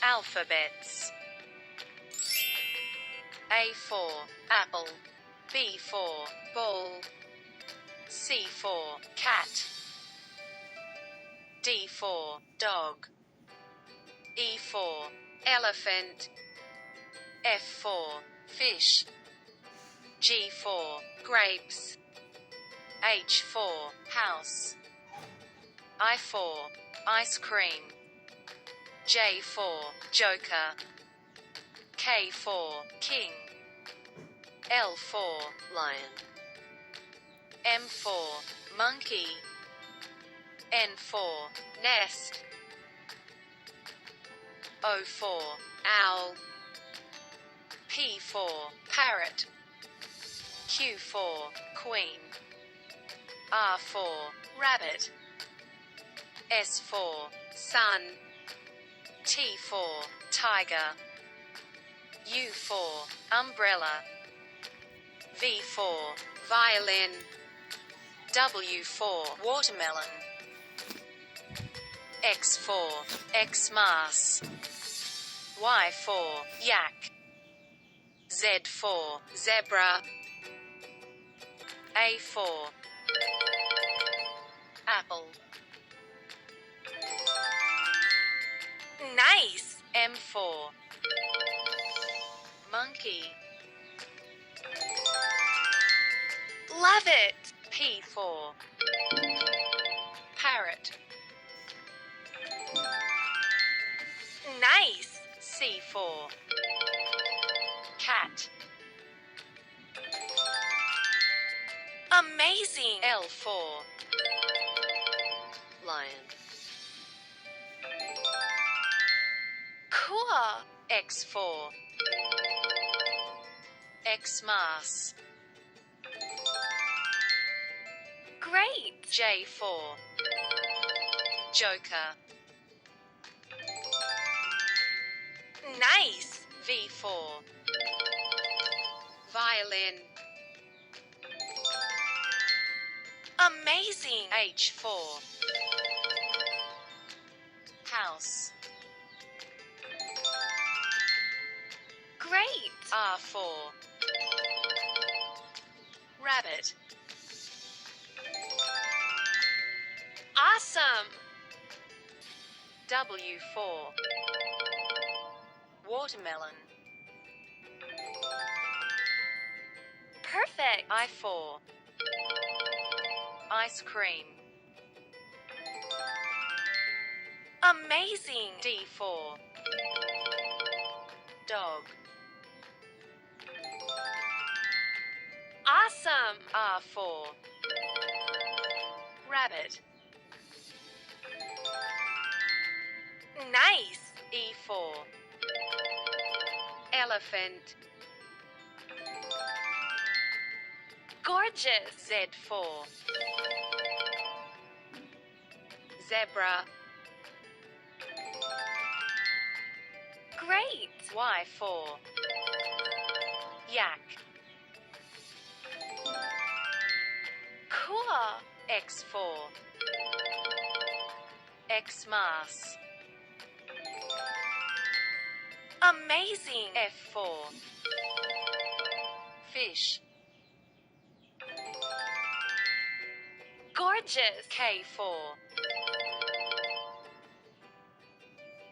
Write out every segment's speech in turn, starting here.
Alphabets. A for apple, B for ball, C for cat, D for dog, E for elephant, F for fish, G for grapes, H for house, I for ice cream, J for joker, K for king, L for lion, M for monkey, N for nest, O for owl, P for parrot, Q for queen, R for rabbit, S for sun, T for tiger, U for umbrella, V for violin, W for watermelon, X for Xmas, Y for yak, Z for zebra, A for apple. Nice! M for monkey, Love it! P for parrot, Nice! C for cat, Amazing! L for lion, Cool! X for Xmas, Great! J for joker, Nice! V for violin, Amazing! H for house, Great! R for rabbit, Awesome! W for watermelon, Perfect! I for ice cream, Amazing! D for dog, Awesome! R for rabbit, Nice! E for elephant, Gorgeous! Z for zebra, Great! Y for yak, Cool! X for Xmas, Amazing! F for fish, Gorgeous! K for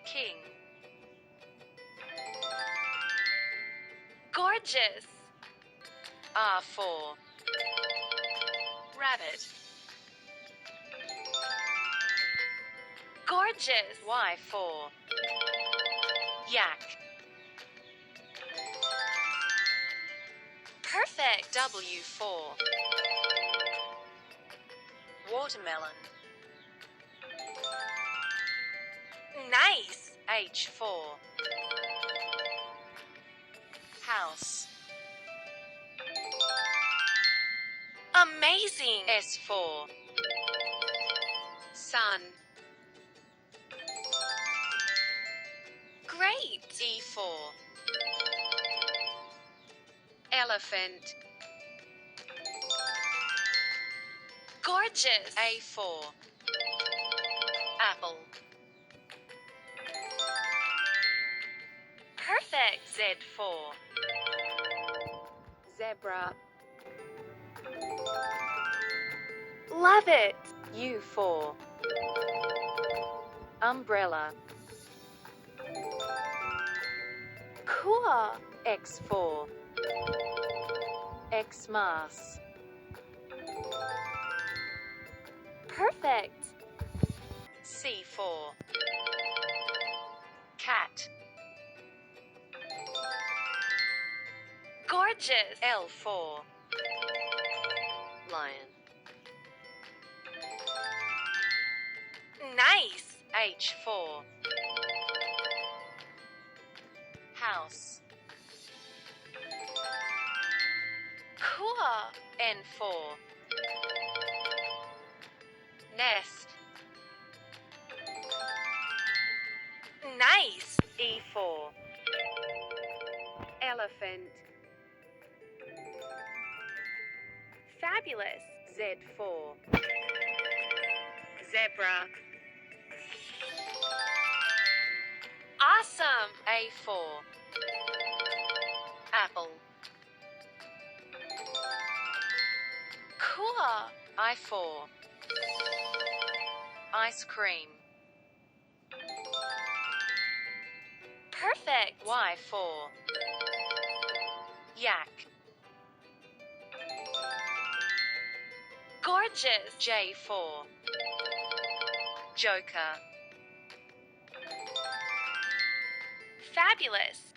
king, Gorgeous! R for rabbit, Gorgeous! Y for yak, Perfect! W for watermelon, Nice! H for house, Amazing! S for sun, Great! E for elephant, Gorgeous! A for apple, Perfect. Z4. Zebra. Love it. U4. Umbrella. Cool. X4. Xmas. Perfect. C4. Cat. Gorgeous. L4. Lion. Nice. H4. House. Cool. N4. Nest. Nice. E4. Elephant. Fabulous. Z4. Zebra. Awesome. A4. Apple. Cool. I4. Ice cream. Perfect. Y4. Yak. Gorgeous. J4. Joker. Fabulous.